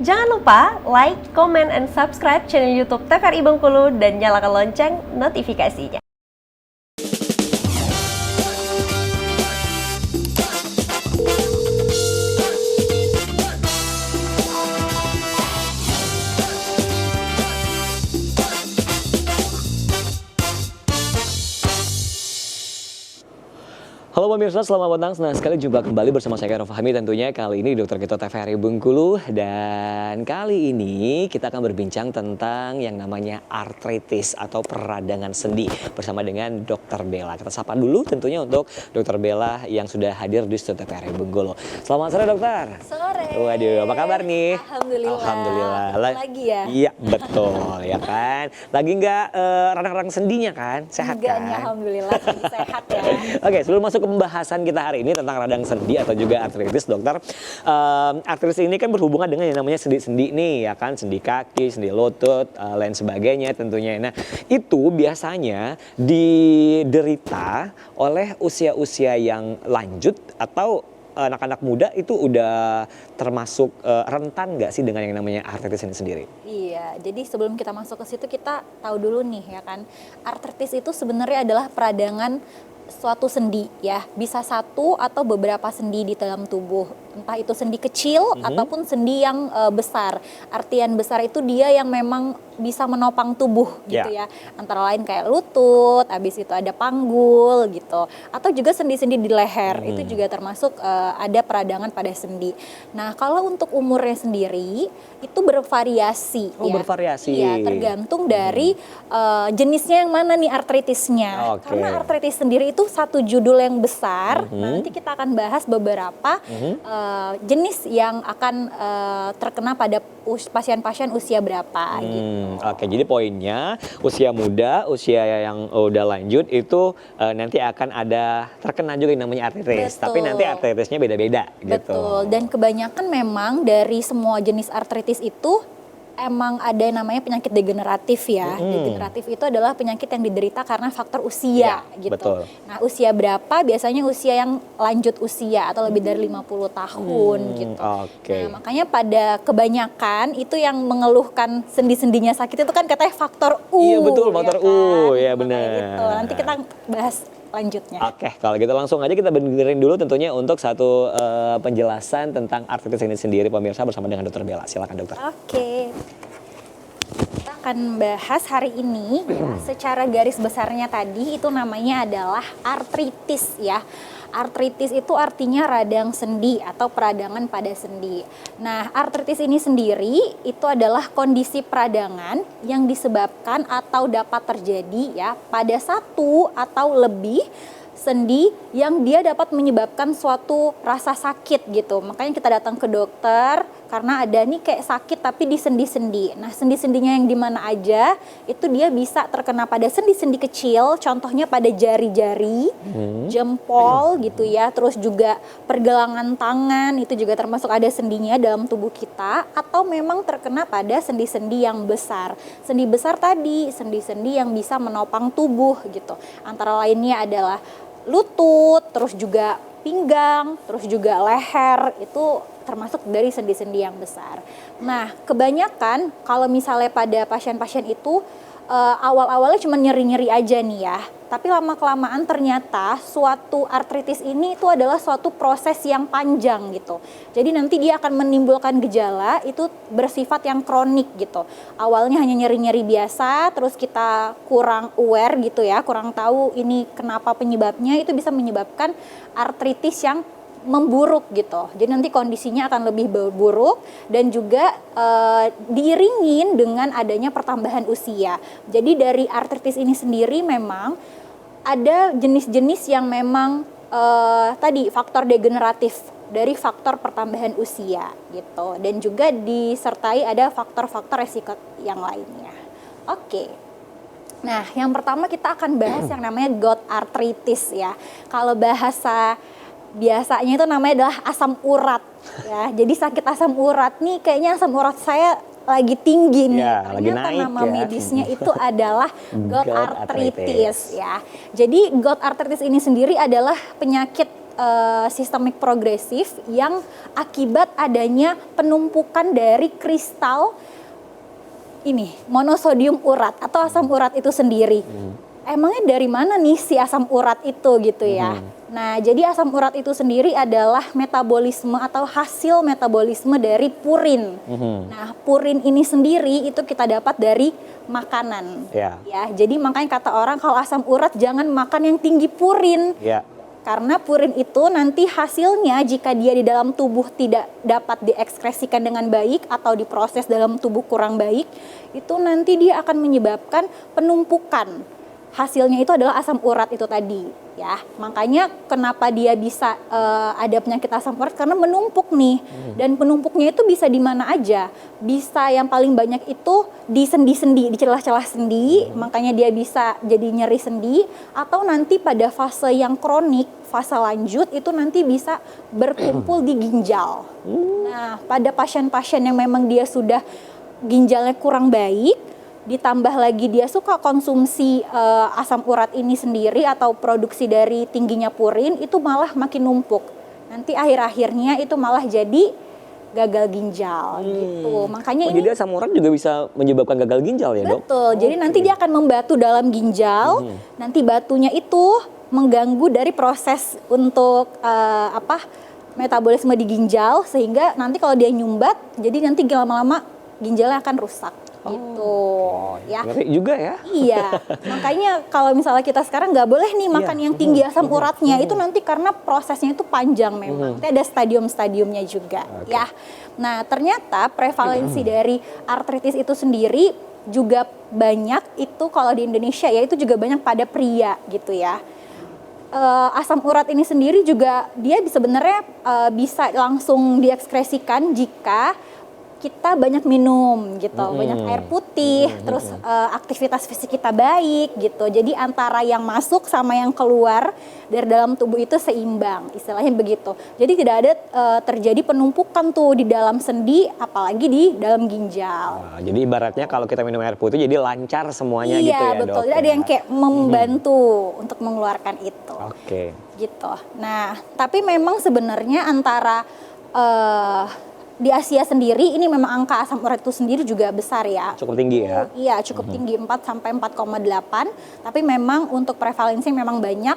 Jangan lupa like, comment, and subscribe channel YouTube TVRI Bengkulu dan nyalakan lonceng notifikasinya. Halo pemirsa, selamat datang. Senang sekali jumpa kembali bersama saya Khairul Fahmi tentunya kali ini Dokter Gito TVRI Bengkulu. Dan kali ini kita akan berbincang tentang yang namanya artritis atau peradangan sendi bersama dengan Dokter Bella. Kita sapa dulu tentunya untuk Dokter Bella yang sudah hadir di studio TVRI Bengkulu. Selamat sore dokter. Sore. Waduh, apa kabar nih? Alhamdulillah. Alhamdulillah. Lagi ya? Iya, betul ya kan. Lagi nggak radang-radang sendinya kan? Sehat Enggak, kan? alhamdulillah sehat ya. Oke, sebelum masuk ke pembahasan kita hari ini tentang radang sendi atau juga artritis, dokter. Artritis ini kan berhubungan dengan yang namanya sendi-sendi nih, ya kan, sendi kaki, sendi lutut, lain sebagainya tentunya. Nah, itu biasanya diderita oleh usia-usia yang lanjut atau anak-anak muda itu udah termasuk rentan nggak sih dengan yang namanya artritis ini sendiri? Iya, jadi sebelum kita masuk ke situ kita tahu dulu nih ya kan, artritis itu sebenarnya adalah peradangan suatu sendi ya, bisa satu atau beberapa sendi di dalam tubuh, entah itu sendi kecil ataupun sendi yang besar. Artian besar itu dia yang memang bisa menopang tubuh gitu ya, antara lain kayak lutut, habis itu ada panggul gitu, atau juga sendi-sendi di leher itu juga termasuk ada peradangan pada sendi. Nah kalau untuk umurnya sendiri itu bervariasi. Oh, ya. bervariasi. Iya, tergantung dari jenisnya yang mana nih artritisnya. Oke. Karena artritis sendiri itu satu judul yang besar. Nanti kita akan bahas beberapa jenis yang akan terkena pada pasien-pasien usia berapa gitu. Oke, jadi poinnya usia muda, usia yang udah lanjut itu nanti akan ada terkena juga yang namanya artritis. Betul. Tapi nanti artritisnya beda-beda gitu. Betul, dan kebanyakan memang dari semua jenis artritis itu emang ada namanya penyakit degeneratif ya. Degeneratif itu adalah penyakit yang diderita karena faktor usia gitu. Betul. Nah, usia berapa? Biasanya usia yang lanjut usia atau lebih dari 50 tahun gitu. Oke. Nah, makanya pada kebanyakan itu yang mengeluhkan sendi-sendinya sakit itu kan katanya faktor U. Iya betul, faktor ya kan? U, ya Makanya benar. Gitu. Nanti kita bahas lanjutnya. Oke, kalau gitu langsung aja kita dengerin dulu tentunya untuk satu penjelasan tentang artritis ini sendiri pemirsa bersama dengan Dokter Bella. Silakan dokter. Oke. Kita akan bahas hari ini ya, secara garis besarnya tadi itu namanya adalah artritis ya. Artritis itu artinya radang sendi atau peradangan pada sendi. Nah, artritis ini sendiri itu adalah kondisi peradangan yang disebabkan atau dapat terjadi ya pada satu atau lebih sendi yang dia dapat menyebabkan suatu rasa sakit gitu. Makanya kita datang ke dokter karena ada nih kayak sakit tapi di sendi-sendi. Nah, sendi-sendinya yang di mana aja itu dia bisa terkena pada sendi-sendi kecil, contohnya pada jari-jari, jempol gitu ya. Terus juga pergelangan tangan itu juga termasuk ada sendinya dalam tubuh kita, atau memang terkena pada sendi-sendi yang besar. Sendi besar tadi, sendi-sendi yang bisa menopang tubuh gitu. Antara lainnya adalah lutut, terus juga pinggang, terus juga leher, itu termasuk dari sendi-sendi yang besar. Nah, kebanyakan kalau misalnya pada pasien-pasien itu awal-awalnya cuma nyeri-nyeri aja nih ya, tapi lama-kelamaan ternyata suatu artritis ini itu adalah suatu proses yang panjang gitu. Jadi nanti dia akan menimbulkan gejala itu bersifat yang kronik gitu. Awalnya hanya nyeri-nyeri biasa, terus kita kurang aware gitu ya, kurang tahu ini kenapa penyebabnya, itu bisa menyebabkan artritis yang memburuk gitu. Jadi nanti kondisinya akan lebih buruk dan juga diiringin dengan adanya pertambahan usia. Jadi dari artritis ini sendiri memang ada jenis-jenis yang memang tadi faktor degeneratif dari faktor pertambahan usia gitu, dan juga disertai ada faktor-faktor resiko yang lainnya. Oke. Nah, yang pertama kita akan bahas yang namanya gout arthritis ya. Kalau bahasa biasanya itu namanya adalah asam urat ya. Jadi sakit asam urat nih, kayaknya asam urat saya lagi tinggi nih. Ya, Ternyata lagi naik nama ya. medisnya itu adalah gout Gout arthritis ya. Jadi gout arthritis ini sendiri adalah penyakit sistemik progresif yang akibat adanya penumpukan dari kristal ini monosodium urat atau asam urat itu sendiri. Emangnya dari mana nih si asam urat itu gitu ya? Nah, jadi asam urat itu sendiri adalah metabolisme atau hasil metabolisme dari purin. Nah, purin ini sendiri itu kita dapat dari makanan. Ya, jadi makanya kata orang kalau asam urat jangan makan yang tinggi purin. Karena purin itu nanti hasilnya jika dia di dalam tubuh tidak dapat diekskresikan dengan baik atau diproses dalam tubuh kurang baik, itu nanti dia akan menyebabkan penumpukan. Hasilnya itu adalah asam urat itu tadi, ya. Makanya kenapa dia bisa ada penyakit asam urat karena menumpuk nih. Dan penumpuknya itu bisa di mana aja. Bisa yang paling banyak itu di sendi-sendi, di celah-celah sendi, makanya dia bisa jadi nyeri sendi atau nanti pada fase yang kronik, fase lanjut itu nanti bisa berkumpul di ginjal. Nah, pada pasien-pasien yang memang dia sudah ginjalnya kurang baik, ditambah lagi dia suka konsumsi asam urat ini sendiri atau produksi dari tingginya purin, itu malah makin numpuk. Nanti akhir-akhirnya itu malah jadi gagal ginjal gitu. Makanya jadi asam urat juga bisa menyebabkan gagal ginjal ya, Dok? Betul. Jadi nanti dia akan membatu dalam ginjal. Nanti batunya itu mengganggu dari proses untuk metabolisme di ginjal, sehingga nanti kalau dia nyumbat, jadi nanti lama-lama ginjalnya akan rusak. Gitu ya. Ngeri juga ya. Iya, makanya kalau misalnya kita sekarang nggak boleh nih makan yang tinggi asam uratnya, itu nanti karena prosesnya itu panjang memang. Nanti ada stadium-stadiumnya juga ya. Nah, ternyata prevalensi dari artritis itu sendiri juga banyak itu kalau di Indonesia ya, itu juga banyak pada pria gitu ya. Asam urat ini sendiri juga dia sebenarnya bisa langsung diekskresikan jika kita banyak minum gitu, banyak air putih, terus aktivitas fisik kita baik gitu. Jadi antara yang masuk sama yang keluar dari dalam tubuh itu seimbang, istilahnya begitu. Jadi tidak ada terjadi penumpukan tuh di dalam sendi, apalagi di dalam ginjal. Jadi ibaratnya kalau kita minum air putih jadi lancar semuanya gitu ya, Iya betul, Dok? jadi ada yang kayak membantu untuk mengeluarkan itu. Gitu. Nah, tapi memang sebenarnya antara di Asia sendiri ini memang angka asam urat itu sendiri juga besar ya. Cukup tinggi ya? Iya, cukup tinggi 4 sampai 4,8. Tapi memang untuk prevalensi memang banyak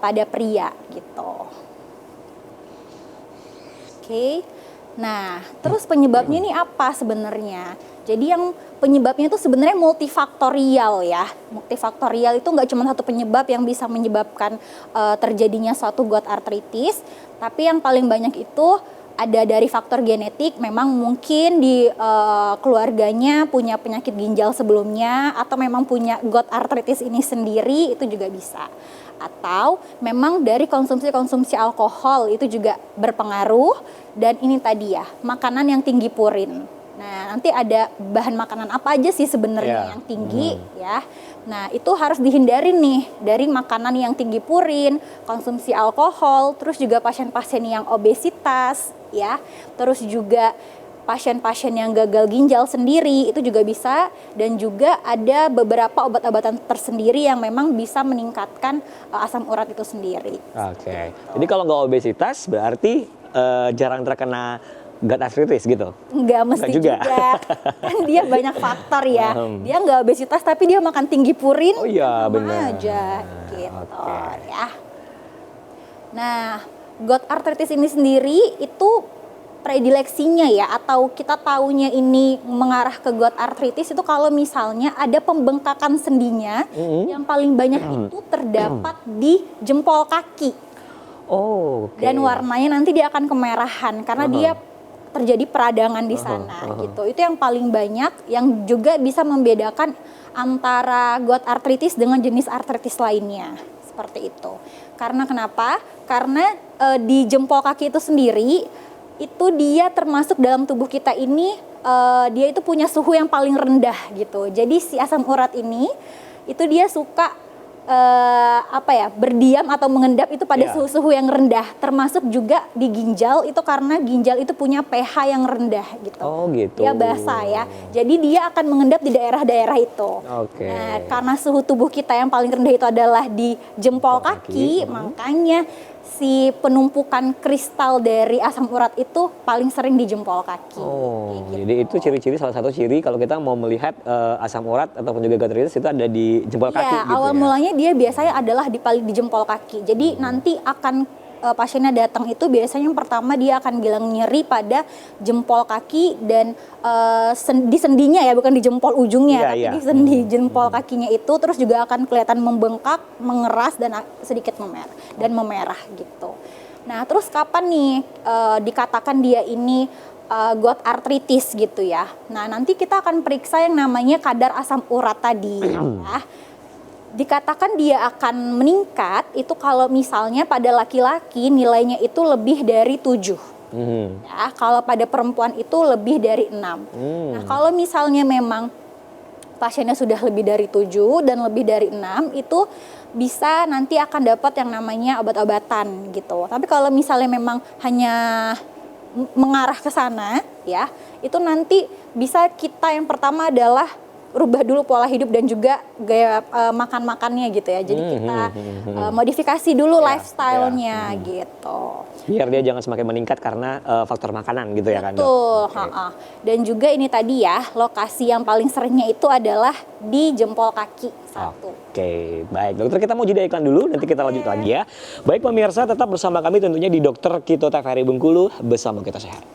pada pria gitu. Oke. Nah, terus penyebabnya ini apa sebenarnya? Jadi yang penyebabnya itu sebenarnya multifaktorial ya. Multifaktorial itu nggak cuma satu penyebab yang bisa menyebabkan terjadinya suatu gout arthritis, tapi yang paling banyak itu ada dari faktor genetik, memang mungkin di keluarganya punya penyakit ginjal sebelumnya, atau memang punya gout arthritis ini sendiri, itu juga bisa. Atau memang dari konsumsi alkohol itu juga berpengaruh, dan ini tadi ya, makanan yang tinggi purin. Nah, nanti ada bahan makanan apa aja sih sebenarnya yang tinggi ya. Nah, itu harus dihindari nih dari makanan yang tinggi purin, konsumsi alkohol, terus juga pasien-pasien yang obesitas ya. Terus juga pasien-pasien yang gagal ginjal sendiri itu juga bisa, dan juga ada beberapa obat-obatan tersendiri yang memang bisa meningkatkan asam urat itu sendiri. Oke. Jadi kalau nggak obesitas berarti jarang terkena gout arthritis gitu? Nggak mesti juga. Kan dia banyak faktor ya. Dia nggak obesitas tapi dia makan tinggi purin. Oh iya, benar aja gitu ya. Nah, gout arthritis ini sendiri itu predileksinya ya, atau kita taunya ini mengarah ke gout arthritis itu kalau misalnya ada pembengkakan sendinya yang paling banyak itu terdapat di jempol kaki. Dan warnanya nanti dia akan kemerahan karena dia terjadi peradangan di sana gitu. Itu yang paling banyak, yang juga bisa membedakan antara gout arthritis dengan jenis arthritis lainnya. Seperti itu. Karena kenapa? Karena di jempol kaki itu sendiri, itu dia termasuk dalam tubuh kita ini, dia itu punya suhu yang paling rendah gitu. Jadi si asam urat ini, itu dia suka berdiam atau mengendap itu pada suhu-suhu yang rendah, termasuk juga di ginjal itu karena ginjal itu punya pH yang rendah gitu. Dia basah ya, jadi dia akan mengendap di daerah-daerah itu. Nah, karena suhu tubuh kita yang paling rendah itu adalah di jempol kaki, makanya si penumpukan kristal dari asam urat itu paling sering di jempol kaki. Oh, Kayak gitu. jadi itu ciri-ciri, salah satu ciri kalau kita mau melihat asam urat ataupun juga gastritis itu ada di jempol kaki Iya, gitu awal ya. mulanya dia biasanya adalah paling di jempol kaki. Jadi nanti akan pasiennya datang itu biasanya yang pertama dia akan bilang nyeri pada jempol kaki dan di sendinya ya, bukan di jempol ujungnya, Iya, tapi iya. di sendi jempol kakinya itu, terus juga akan kelihatan membengkak, mengeras dan sedikit memerah gitu. Nah, terus kapan nih dikatakan dia ini gout arthritis gitu ya. Nah, nanti kita akan periksa yang namanya kadar asam urat tadi ya. Dikatakan dia akan meningkat itu kalau misalnya pada laki-laki nilainya itu lebih dari 7. Ya, kalau pada perempuan itu lebih dari 6. Nah, kalau misalnya memang pasiennya sudah lebih dari 7 dan lebih dari 6 itu bisa nanti akan dapat yang namanya obat-obatan gitu. Tapi kalau misalnya memang hanya mengarah ke sana ya, itu nanti bisa kita yang pertama adalah rubah dulu pola hidup dan juga gaya makan-makannya gitu ya. Jadi kita modifikasi dulu lifestyle-nya gitu. Biar dia jangan semakin meningkat karena faktor makanan gitu ya kan, Dok? Betul, Oke. Dan juga ini tadi ya, lokasi yang paling seringnya itu adalah di jempol kaki satu. Oke, baik dokter, kita mau jeda iklan dulu, nanti kita lanjut lagi ya. Baik pemirsa, tetap bersama kami tentunya di Dokter Kito TVRI Bengkulu, bersama kita sehat.